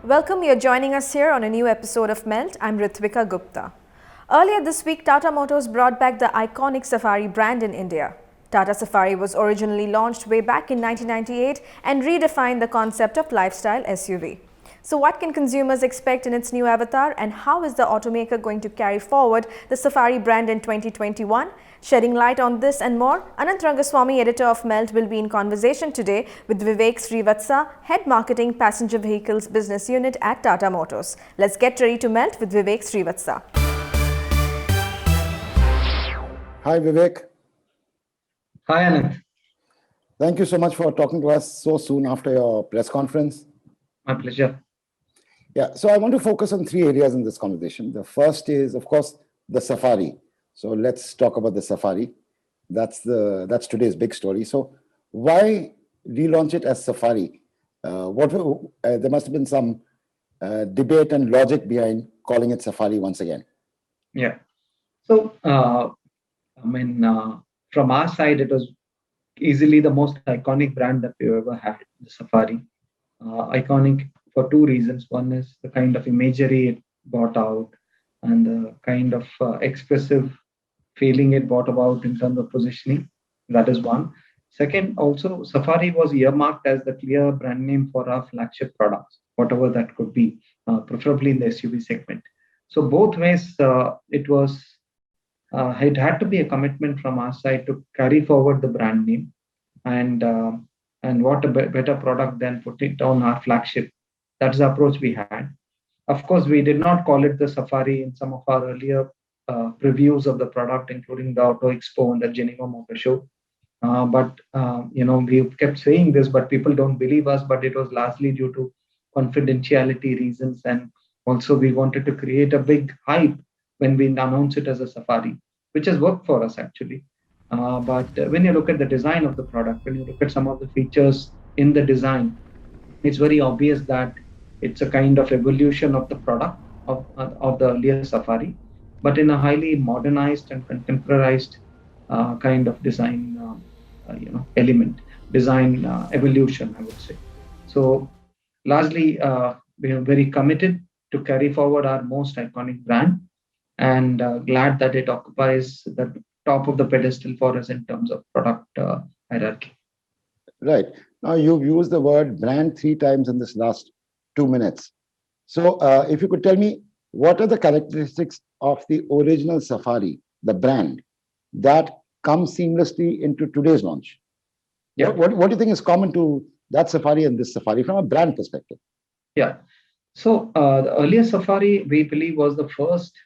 Welcome, you're joining us here on a new episode of Melt. I'm Ritvika Gupta. Earlier this week, Tata Motors brought back the iconic Safari brand in India. Tata Safari was originally launched way back in 1998 and redefined the concept of lifestyle SUV. So what can consumers expect in its new avatar, and how is the automaker going to carry forward the Safari brand in 2021? Shedding light on this and more, Anant Rangaswamy, editor of Melt, will be in conversation today with Vivek Srivatsa, Head Marketing Passenger Vehicles Business Unit at Tata Motors. Let's get ready to melt with Vivek Srivatsa. Hi, Vivek. Hi, Anand. Thank you so much for talking to us so soon after your press conference. My pleasure. Yeah, so I want to focus on three areas in this conversation. The first is, of course, the Safari. So let's talk about the Safari. That's today's big story. So why relaunch it as Safari? There must have been some debate and logic behind calling it Safari once again. Yeah. So, from our side, it was easily the most iconic brand that we've ever had, the Safari. Iconic for two reasons. One is the kind of imagery it brought out and the kind of expressive feeling it brought about in terms of positioning. That is one. Second, also, Safari was earmarked as the clear brand name for our flagship products, whatever that could be, preferably in the SUV segment. So both ways, it had to be a commitment from our side to carry forward the brand name, and what a better product than put it on our flagship. That's the approach we had. Of course, we did not call it the Safari in some of our earlier previews of the product, including the Auto Expo and the Geneva Motor Show. We kept saying this, but people don't believe us. But it was largely due to confidentiality reasons, and also we wanted to create a big hype when we announced it as a Safari, which has worked for us actually. But when you look at the design of the product, when you look at some of the features in the design, it's very obvious that it's a kind of evolution of the product of the earlier Safari, but in a highly modernized and contemporarized kind of design, evolution, I would say. So largely, we are very committed to carry forward our most iconic brand, and glad that it occupies the top of the pedestal for us in terms of product hierarchy. Right. Now, you've used the word brand 3 times in this last 2 minutes. So if you could tell me, what are the characteristics of the original Safari, the brand, that comes seamlessly into today's launch? Yeah. What do you think is common to that Safari and this Safari from a brand perspective? Yeah. So the earlier Safari, we believe, was the first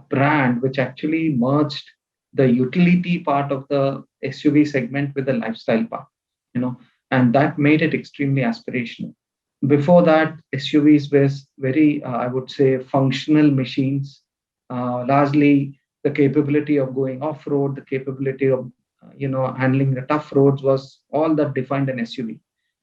brand which actually merged the utility part of the SUV segment with the lifestyle part, and that made it extremely aspirational. Before that, SUVs were very, I would say, functional machines, largely the capability of going off-road, the capability of, handling the tough roads was all that defined an SUV.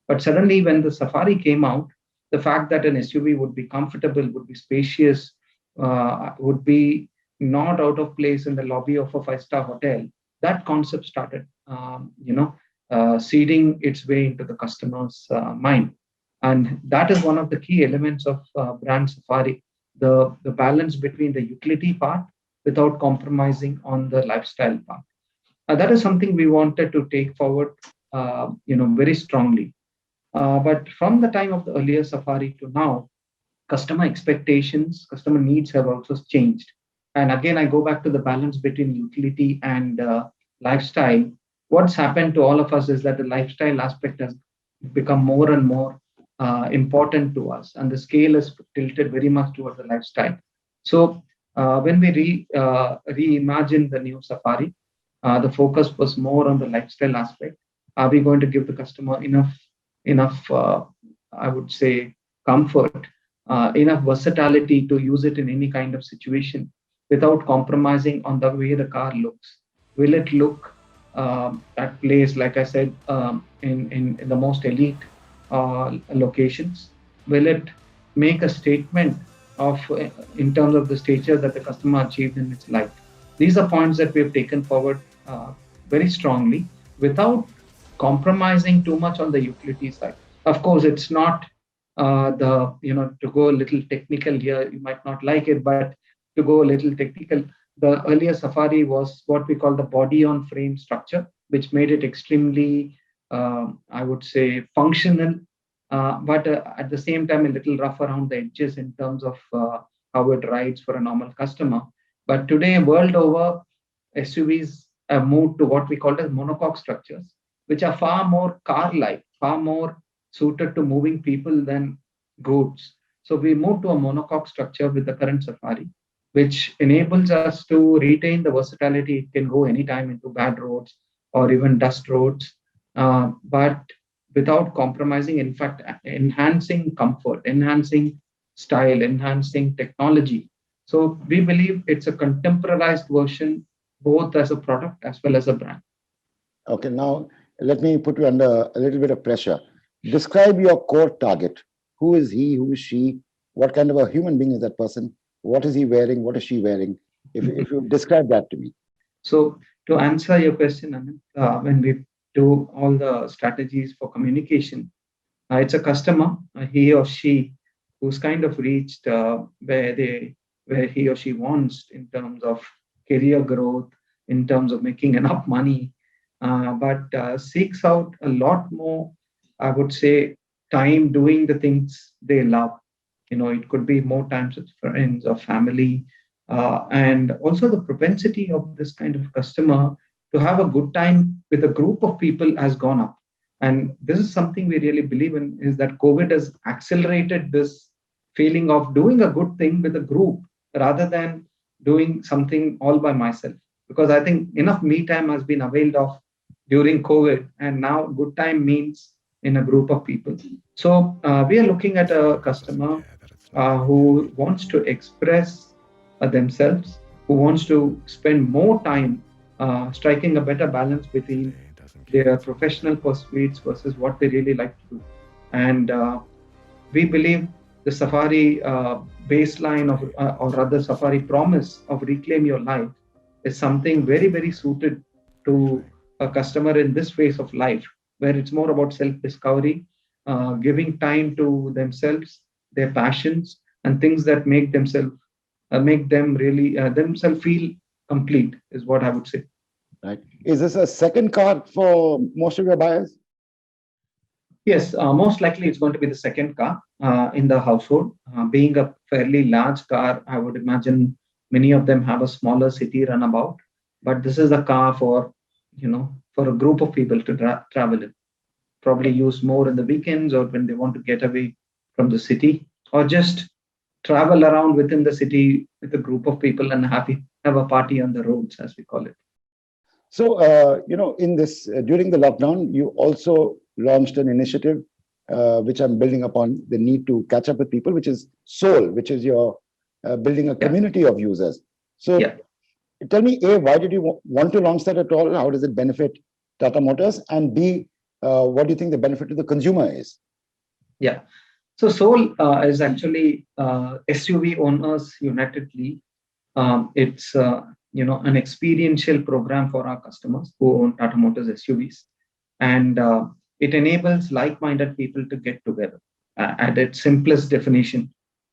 But suddenly when the Safari came out, the fact that an SUV would be comfortable, would be spacious, would be not out of place in the lobby of a 5-star hotel, that concept started, seeding its way into the customer's mind. And that is one of the key elements of brand Safari, the balance between the utility part without compromising on the lifestyle part. That is something we wanted to take forward, very strongly. But from the time of the earlier Safari to now, customer expectations, customer needs have also changed. And again, I go back to the balance between utility and lifestyle. What's happened to all of us is that the lifestyle aspect has become more and more important to us, and the scale is tilted very much towards the lifestyle. So when we reimagine the new Safari, the focus was more on the lifestyle aspect. Are we going to give the customer enough, I would say, comfort, enough versatility to use it in any kind of situation without compromising on the way the car looks? Will it look at place, like I said, in the most elite locations? Will it make a statement in terms of the stature that the customer achieved in its life? These are points that we have taken forward very strongly without compromising too much on the utility side. Of course, it's not to go a little technical here, you might not like it, but to go a little technical, the earlier Safari was what we call the body on frame structure, which made it extremely, I would say, functional, but at the same time, a little rough around the edges in terms of how it rides for a normal customer. But today, world over, SUVs have moved to what we call as monocoque structures, which are far more car-like, far more suited to moving people than goods. So we moved to a monocoque structure with the current Safari, which enables us to retain the versatility. It can go anytime into bad roads or even dust roads, but without compromising, in fact, enhancing comfort, enhancing style, enhancing technology. So we believe it's a contemporarized version, both as a product as well as a brand. Okay, now let me put you under a little bit of pressure. Describe your core target. Who is he? Who is she? What kind of a human being is that person? What is he wearing? What is she wearing? If you describe that to me. So to answer your question, Anand, when we do all the strategies for communication, it's a customer, he or she, who's kind of reached where he or she wants in terms of career growth, in terms of making enough money, but seeks out a lot more, I would say, time doing the things they love. It could be more times with friends or family, and also the propensity of this kind of customer to have a good time with a group of people has gone up. And this is something we really believe in, is that COVID has accelerated this feeling of doing a good thing with a group rather than doing something all by myself. Because I think enough me time has been availed of during COVID, and now good time means in a group of people. So we are looking at a customer who wants to express themselves, who wants to spend more time striking a better balance between their professional pursuits versus what they really like to do. And we believe the Safari baseline of, or rather Safari promise of Reclaim Your Life is something very, very suited to a customer in this phase of life, where it's more about self-discovery, giving time to themselves, their passions, and things that make them really themselves feel complete, is what I would say. Right? Is this a second car for most of your buyers? Yes, most likely it's going to be the second car in the household. Being a fairly large car, I would imagine many of them have a smaller city runabout, but this is a car for a group of people to travel in. Probably use more in the weekends or when they want to get away from the city, or just travel around within the city with a group of people and have a party on the roads, as we call it. So, in this, during the lockdown, you also launched an initiative, which I'm building upon the need to catch up with people, which is Soul, which is your building a community of users. So, tell me, A, why did you want to launch that at all? How does it benefit Tata Motors? And B, what do you think the benefit to the consumer is? Yeah. So Soul is actually SUV Owners United League. It's an experiential program for our customers who own Tata Motors SUVs, and it enables like-minded people to get together at its simplest definition.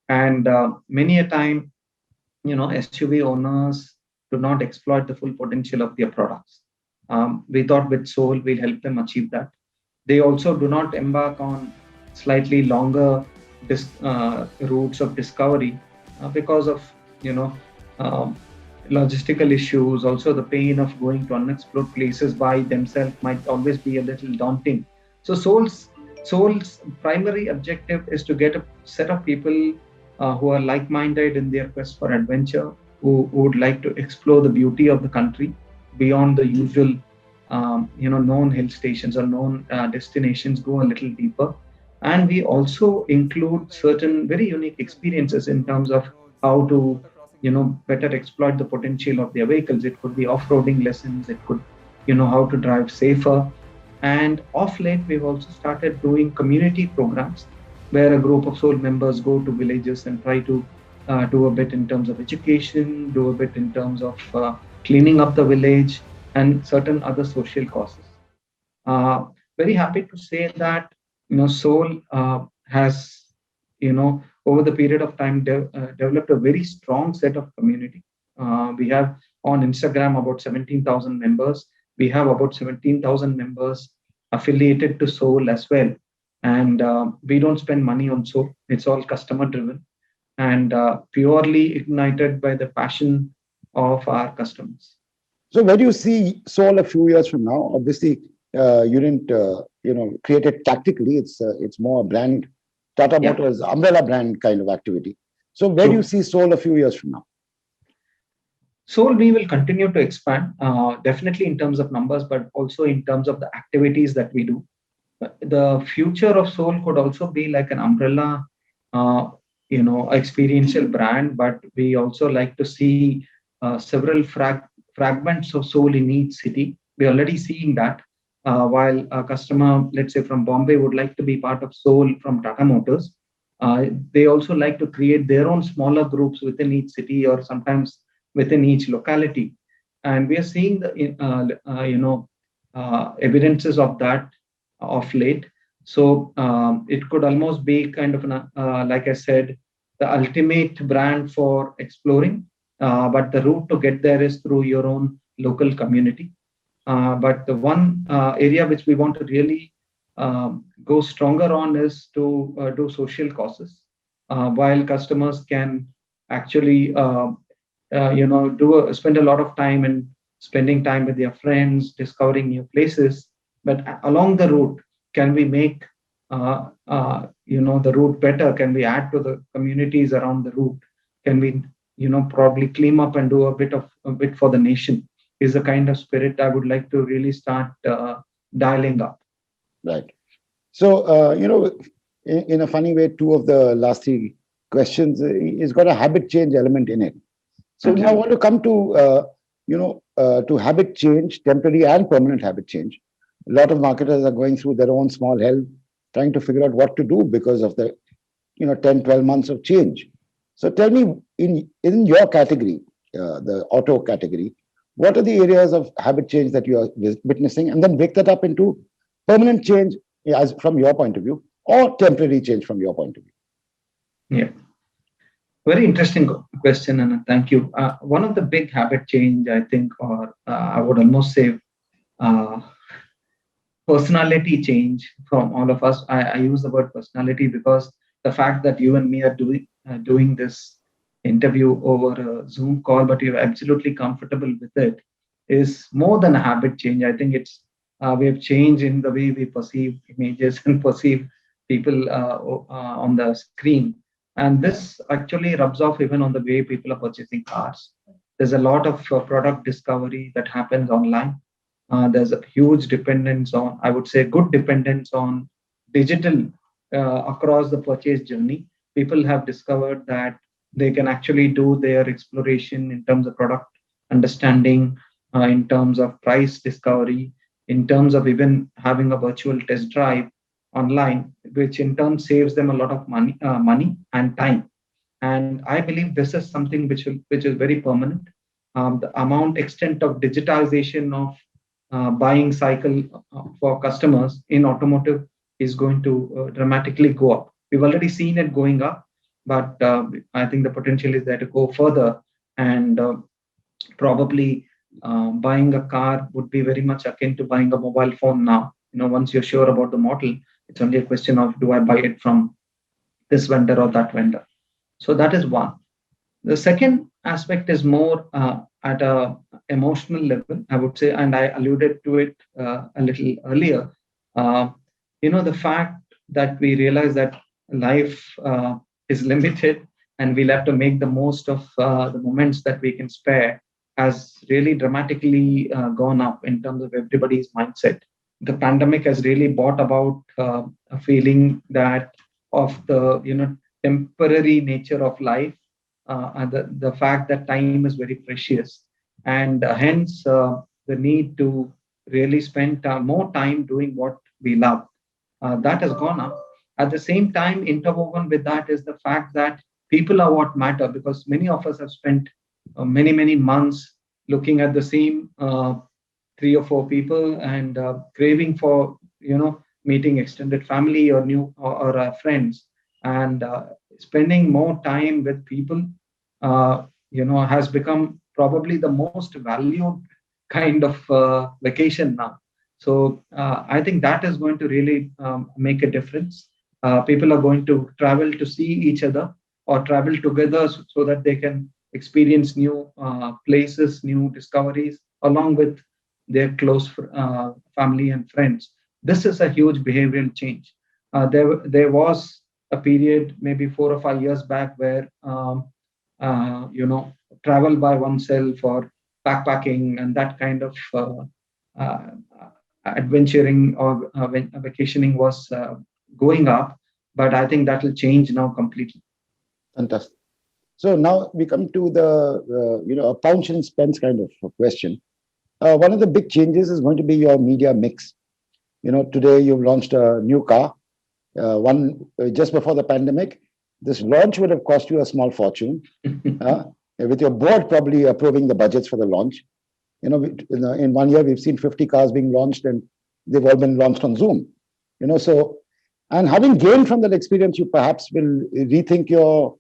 And many a time, SUV owners do not exploit the full potential of their products. We thought with Soul we'll help them achieve that. They also do not embark on slightly longer routes of discovery because of logistical issues. Also, the pain of going to unexplored places by themselves might always be a little daunting. So Soul's primary objective is to get a set of people who are like-minded in their quest for adventure, who would like to explore the beauty of the country beyond the usual known hill stations or known destinations, go a little deeper. And we also include certain very unique experiences in terms of how to better exploit the potential of their vehicles. It could be off-roading lessons, it could how to drive safer. And off late, we've also started doing community programs where a group of Soul members go to villages and try to do a bit in terms of education, do a bit in terms of cleaning up the village, and certain other social causes. Very happy to say that Soul has over the period of time, developed a very strong set of community. We have on Instagram about 17,000 members. We have about 17,000 members affiliated to Soul as well. And we don't spend money on Soul. It's all customer driven and purely ignited by the passion of our customers. So where do you see Soul a few years from now? Obviously, you didn't, create it tactically. It's more a brand, Tata Yeah. Motors umbrella brand kind of activity. So where do you see Soul a few years from now? Soul, we will continue to expand, definitely in terms of numbers, but also in terms of the activities that we do. The future of Soul could also be like an umbrella, uh, experiential brand, but we also like to see several fragments of Soul in each city. We're already seeing that. While a customer, let's say from Bombay, would like to be part of Soul from Tata Motors, they also like to create their own smaller groups within each city or sometimes within each locality. And we are seeing the evidences of that of late. So it could almost be kind of like I said, the ultimate brand for exploring. But the route to get there is through your own local community. But the one area which we want to really go stronger on is to do social causes. While customers can actually, spend a lot of time and spending time with their friends, discovering new places. But along the route, can we make the route better? Can we add to the communities around the route? Can we probably clean up and do a bit for the nation? Is the kind of spirit I would like to really start dialing up. Right. So, in a funny way, two of the last three questions is got a habit change element in it. So Okay. now I want to come to habit change, temporary and permanent habit change. A lot of marketers are going through their own small hell, trying to figure out what to do because of the 10, 12 months of change. So tell me, in your category, the auto category, what are the areas of habit change that you are witnessing, and then break that up into permanent change as from your point of view, or temporary change from your point of view? Yeah. Very interesting question, and thank you. One of the big habit change, I think, or I would almost say uh, personality change from all of us. I use the word personality because the fact that you and me are doing this interview over a Zoom call, but you're absolutely comfortable with it, is more than a habit change. I think it's we have changed in the way we perceive images and perceive people on the screen, and this actually rubs off even on the way people are purchasing cars. There's a lot of product discovery that happens online. There's a huge dependence on, I would say, good dependence on digital across the purchase journey. People have discovered that they can actually do their exploration in terms of product understanding, in terms of price discovery, in terms of even having a virtual test drive online, which in turn saves them a lot of money and time. And I believe this is something which is very permanent. The amount extent of digitization of buying cycle for customers in automotive is going to dramatically go up. We've already seen it going up, but I think the potential is there to go further. And probably buying a car would be very much akin to buying a mobile phone now. Once you're sure about the model, it's only a question of, do I buy it from this vendor or that vendor? So that is one. The second aspect is more at a emotional level, I would say, and I alluded to it a little earlier. Uh, the fact that we realize that life is limited and we'll have to make the most of the moments that we can spare has really dramatically gone up in terms of everybody's mindset. The pandemic has really brought about a feeling that of the temporary nature of life, and the fact that time is very precious, and hence the need to really spend more time doing what we love. That has gone up. At the same time, interwoven with that is the fact that people are what matter, because many of us have spent many months looking at the same three or four people and craving for meeting extended family or new or friends. and spending more time with people, has become probably the most valued kind of vacation now. So I think that is going to really make a difference. People are going to travel to see each other or travel together so that they can experience new places, new discoveries, along with their close family and friends. This is a huge behavioral change. There was a period, maybe 4 or 5 years back, where travel by oneself or backpacking and that kind of uh, adventuring or vacationing was going up. But I think that will change now completely. Fantastic. So now we come to the a pounds and spends kind of a question. One of the big changes is going to be your media mix. Today you've launched a new car. One just before the pandemic, this launch would have cost you a small fortune. With your board probably approving the budgets for the launch. In 1 year we've seen 50 cars being launched, and they've all been launched on Zoom. So, and having gained from that experience, you perhaps will rethink your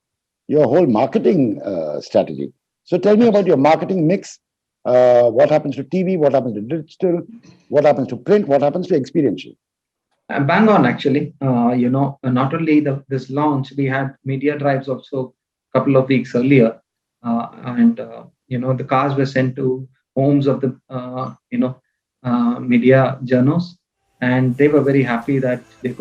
whole marketing strategy. So tell me about your marketing mix. What happens to TV? What happens to digital? What happens to print? What happens to experiential? Bang on, actually. Not only this launch, we had media drives also a couple of weeks earlier, and the cars were sent to homes of the media journals, and they were very happy that they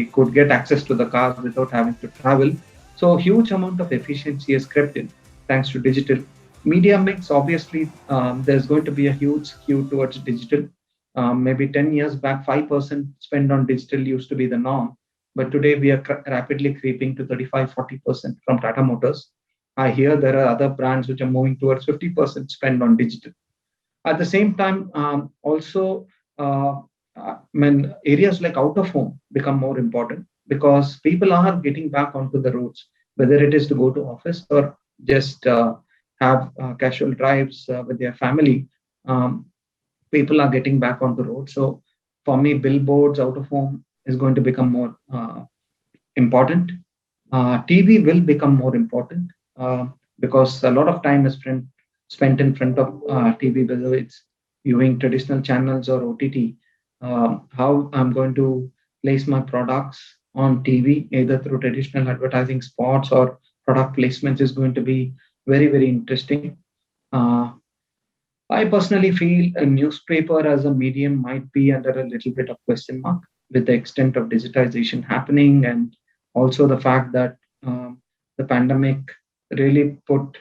could get access to the cars without having to travel. So huge amount of efficiency has crept in thanks to digital media mix. Obviously, there's going to be a huge skew towards digital. Maybe 10 years back, 5% spend on digital used to be the norm. But today we are rapidly creeping to 35-40% from Tata Motors. I hear there are other brands which are moving towards 50% spend on digital. At the same time, also, when areas like out of home become more important because people are getting back onto the roads, whether it is to go to office or just have casual drives with their family. People are getting back on the road. So for me, billboards out of home is going to become more important. TV will become more important because a lot of time is spent in front of TV, whether it's viewing traditional channels or OTT. How I'm going to place my products on TV, either through traditional advertising spots or product placements, is going to be very, very interesting. Uh, I personally feel a newspaper as a medium might be under a little bit of question mark with the extent of digitization happening, and also the fact that the pandemic really put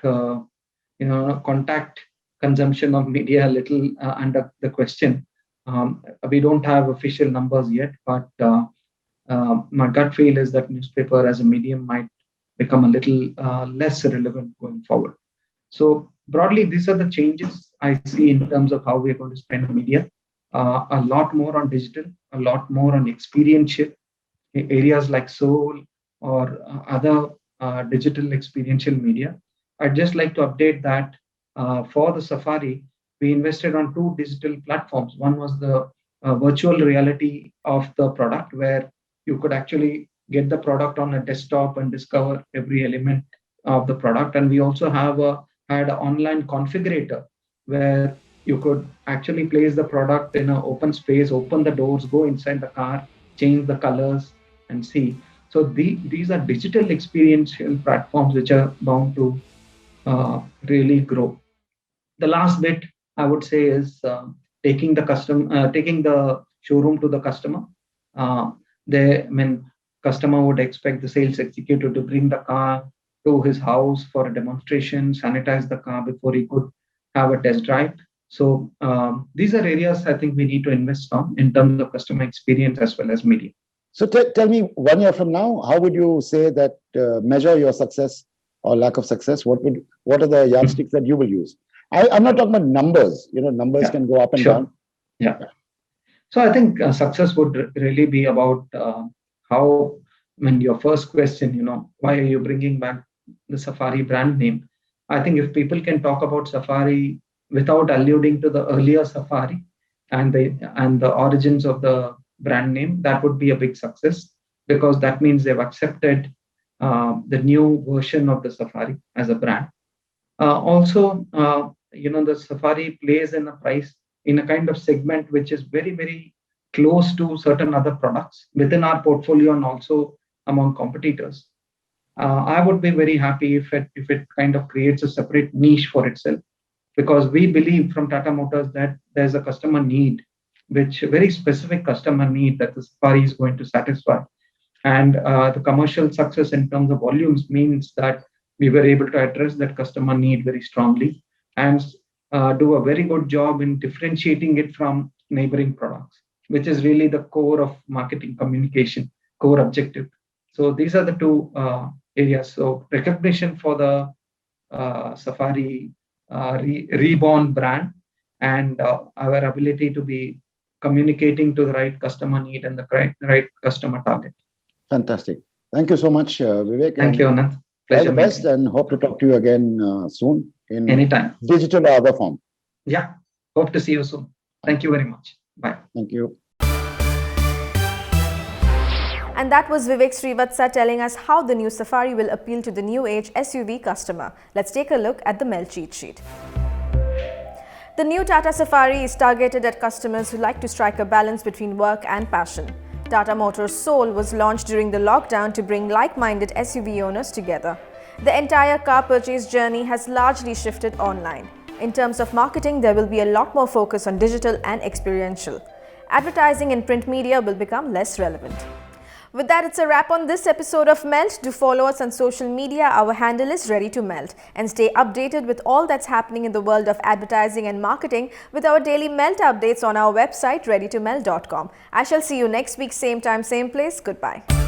contact consumption of media a little under the question. We don't have official numbers yet, but my gut feel is that newspaper as a medium might become a little less relevant going forward. So broadly, these are the changes I see in terms of how we're going to spend media. A lot more on digital, a lot more on experiential areas like Soul or other digital experiential media. I'd just like to update that for the Safari, we invested on two digital platforms. One was the virtual reality of the product, where you could actually get the product on a desktop and discover every element of the product. And we also had an online configurator where you could actually place the product in an open space, open the doors, go inside the car, change the colors, and see. So these are digital experiential platforms which are bound to really grow. The last bit I would say is taking the showroom to the customer. Uh, Customer would expect the sales executive to bring the car to his house for a demonstration, sanitize the car before he could have a test drive. So these are areas I think we need to invest on in terms of customer experience as well as media. So tell me, 1 year from now, how would you say that measure your success or lack of success? What are the yardsticks that you will use? I'm not talking about numbers. Numbers can go up and down. Yeah. So I think success would really be about how. When your first question, why are you bringing back the Safari brand name? I think if people can talk about Safari without alluding to the earlier Safari and the origins of the brand name, that would be a big success. because that means they've accepted the new version of the Safari as a brand. Also, the Safari plays in a price in a kind of segment which is very, very close to certain other products within our portfolio and also among competitors. I would be very happy if it kind of creates a separate niche for itself, because we believe from Tata Motors that there's a customer need, which a very specific customer need that the Safari is going to satisfy. And the commercial success in terms of volumes means that we were able to address that customer need very strongly and do a very good job in differentiating it from neighboring products, which is really the core of marketing communication, core objective. So these are the two areas. So recognition for the Safari reborn brand, and our ability to be communicating to the right customer need and the right customer target. Fantastic. Thank you so much, Vivek. Thank you, Anand. All the best, and hope to talk to you again soon in anytime, digital or other form. Yeah, hope to see you soon. Thank you very much. Bye. Thank you. And that was Vivek Srivatsa telling us how the new Safari will appeal to the new age SUV customer. Let's take a look at the Melt cheat sheet. The new Tata Safari is targeted at customers who like to strike a balance between work and passion. Tata Motors Soul was launched during the lockdown to bring like-minded SUV owners together. The entire car purchase journey has largely shifted online. In terms of marketing, there will be a lot more focus on digital and experiential. Advertising in print media will become less relevant. With that, it's a wrap on this episode of Melt. Do follow us on social media. Our handle is Ready to Melt. And stay updated with all that's happening in the world of advertising and marketing with our daily Melt updates on our website, readytomelt.com. I shall see you next week, same time, same place. Goodbye.